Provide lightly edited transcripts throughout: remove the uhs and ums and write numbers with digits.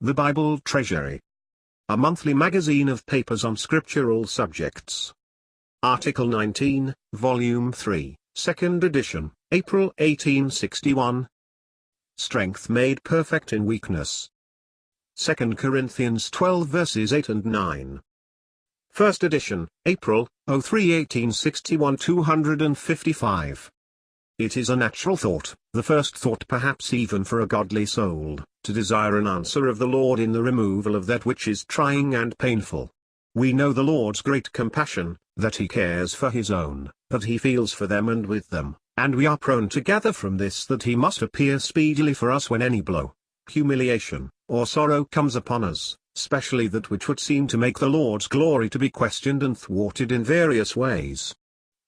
The Bible Treasury. A monthly magazine of papers on scriptural subjects. Article 19, Volume 3, 2nd edition, April 1861. Strength made perfect in weakness. 2 Corinthians 12 verses 8 and 9. First edition, April, 1861 255. It is a natural thought, the first thought perhaps even for a godly soul, to desire an answer of the Lord in the removal of that which is trying and painful. We know the Lord's great compassion, that He cares for His own, that He feels for them and with them, and we are prone to gather from this that He must appear speedily for us when any blow, humiliation, or sorrow comes upon us, especially that which would seem to make the Lord's glory to be questioned and thwarted in various ways.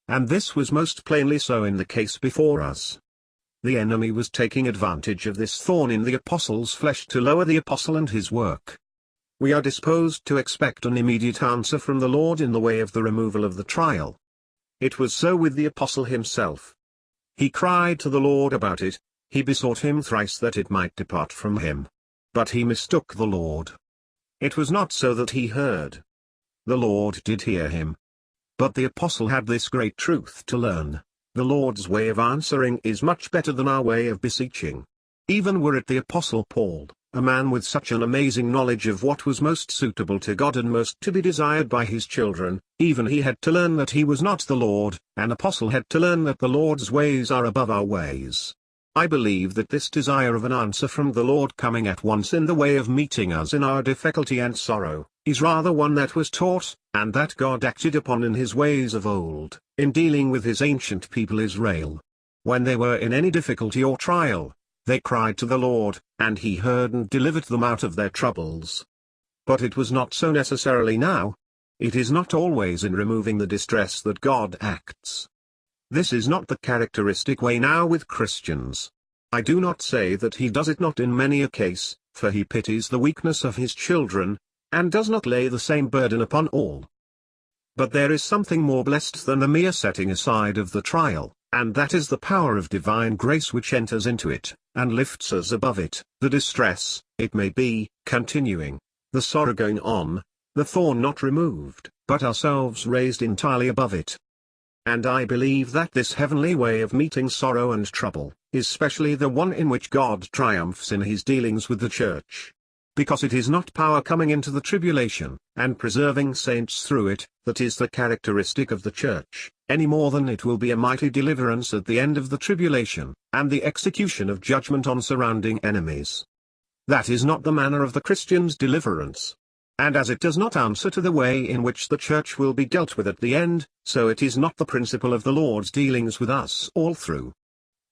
And this was most plainly so in the case before us. The enemy was taking advantage of this thorn in the apostle's flesh to lower the apostle and his work. We are disposed to expect an immediate answer from the Lord in the way of the removal of the trial. It was so with the apostle himself. He cried to the Lord about it, he besought Him thrice that it might depart from him. But he mistook the Lord. It was not so that he heard. The Lord did hear him. But the apostle had this great truth to learn: the Lord's way of answering is much better than our way of beseeching. Even were it the apostle Paul, a man with such an amazing knowledge of what was most suitable to God and most to be desired by His children, even he had to learn that he was not the Lord. An apostle had to learn that the Lord's ways are above our ways. I believe that this desire of an answer from the Lord coming at once in the way of meeting us in our difficulty and sorrow, is rather one that was taught, and that God acted upon in His ways of old, in dealing with His ancient people Israel. When they were in any difficulty or trial, they cried to the Lord, and He heard and delivered them out of their troubles. But it was not so necessarily now. It is not always in removing the distress that God acts. This is not the characteristic way now with Christians. I do not say that He does it not in many a case, for He pities the weakness of His children, and does not lay the same burden upon all. But there is something more blessed than the mere setting aside of the trial, and that is the power of divine grace which enters into it, and lifts us above it, the distress, it may be, continuing, the sorrow going on, the thorn not removed, but ourselves raised entirely above it. And I believe that this heavenly way of meeting sorrow and trouble, is specially the one in which God triumphs in His dealings with the church. Because it is not power coming into the tribulation, and preserving saints through it, that is the characteristic of the church, any more than it will be a mighty deliverance at the end of the tribulation, and the execution of judgment on surrounding enemies. That is not the manner of the Christian's deliverance. And as it does not answer to the way in which the church will be dealt with at the end, so it is not the principle of the Lord's dealings with us all through.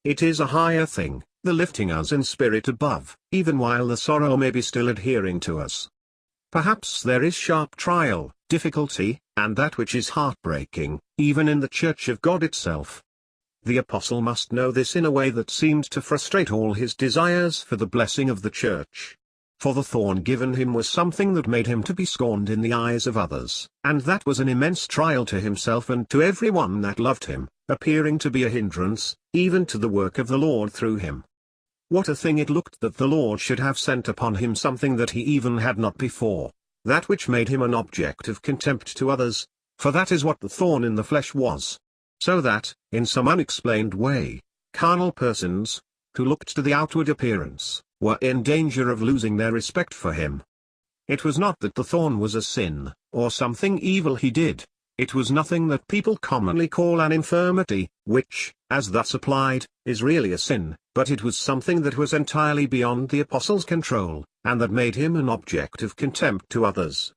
It is a higher thing, the lifting us in spirit above, even while the sorrow may be still adhering to us. Perhaps there is sharp trial, difficulty, and that which is heartbreaking, even in the church of God itself. The apostle must know this in a way that seemed to frustrate all his desires for the blessing of the church. For the thorn given him was something that made him to be scorned in the eyes of others, and that was an immense trial to himself and to every one that loved him, appearing to be a hindrance, even to the work of the Lord through him. What a thing it looked that the Lord should have sent upon him something that he even had not before, that which made him an object of contempt to others, for that is what the thorn in the flesh was. So that, in some unexplained way, carnal persons, who looked to the outward appearance, were in danger of losing their respect for him. It was not that the thorn was a sin, or something evil he did. It was nothing that people commonly call an infirmity, which, as thus applied, is really a sin, but it was something that was entirely beyond the apostle's control, and that made him an object of contempt to others.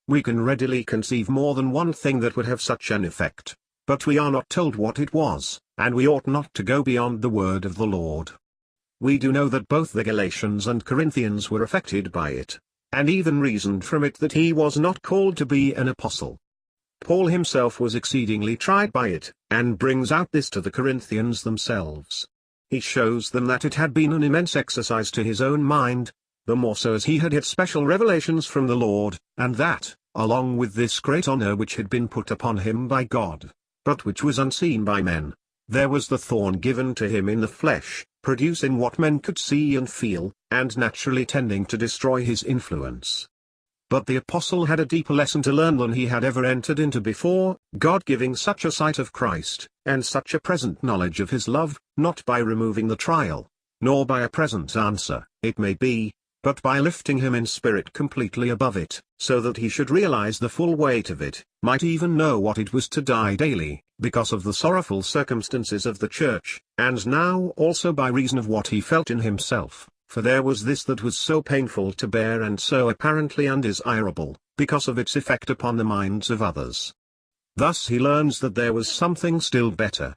We can readily conceive more than one thing that would have such an effect, but we are not told what it was, and we ought not to go beyond the word of the Lord. We do know that both the Galatians and Corinthians were affected by it, and even reasoned from it that he was not called to be an apostle. Paul himself was exceedingly tried by it, and brings out this to the Corinthians themselves. He shows them that it had been an immense exercise to his own mind, the more so as he had special revelations from the Lord, and that, along with this great honor which had been put upon him by God, but which was unseen by men, There was the thorn given to him in the flesh, producing what men could see and feel, and naturally tending to destroy his influence. But the apostle had a deeper lesson to learn than he had ever entered into before, God giving such a sight of Christ, and such a present knowledge of his love, not by removing the trial, nor by a present answer, it may be, but by lifting him in spirit completely above it, so that he should realize the full weight of it, might even know what it was to die daily, because of the sorrowful circumstances of the church, and now also by reason of what he felt in himself. For there was this that was so painful to bear and so apparently undesirable, because of its effect upon the minds of others. Thus he learns that there was something still better.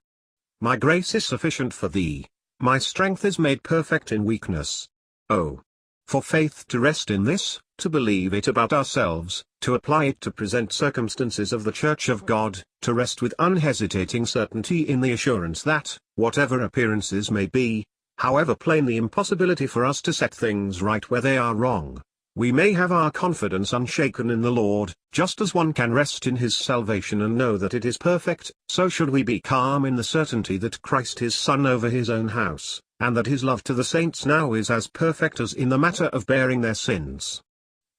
My grace is sufficient for thee, my strength is made perfect in weakness. Oh, for faith to rest in this, to believe it about ourselves, to apply it to present circumstances of the Church of God, to rest with unhesitating certainty in the assurance that, whatever appearances may be, however plain the impossibility for us to set things right where they are wrong, we may have our confidence unshaken in the Lord, just as one can rest in his salvation and know that it is perfect, so should we be calm in the certainty that Christ is Son over his own house, and that his love to the saints now is as perfect as in the matter of bearing their sins.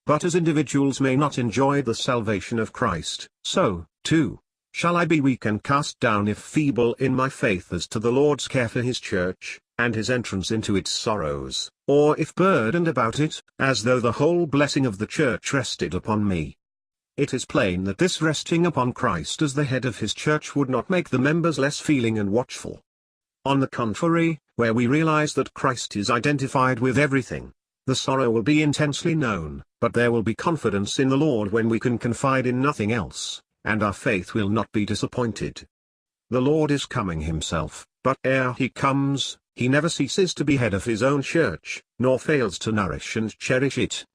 But as individuals may not enjoy the salvation of Christ, so, too, shall I be weak and cast down if feeble in my faith as to the Lord's care for his church, and his entrance into its sorrows, or if burdened about it, as though the whole blessing of the church rested upon me. It is plain that this resting upon Christ as the head of his church would not make the members less feeling and watchful. On the contrary, where we realize that Christ is identified with everything, the sorrow will be intensely known, but there will be confidence in the Lord when we can confide in nothing else, and our faith will not be disappointed. The Lord is coming himself, but ere he comes, he never ceases to be head of his own church, nor fails to nourish and cherish it,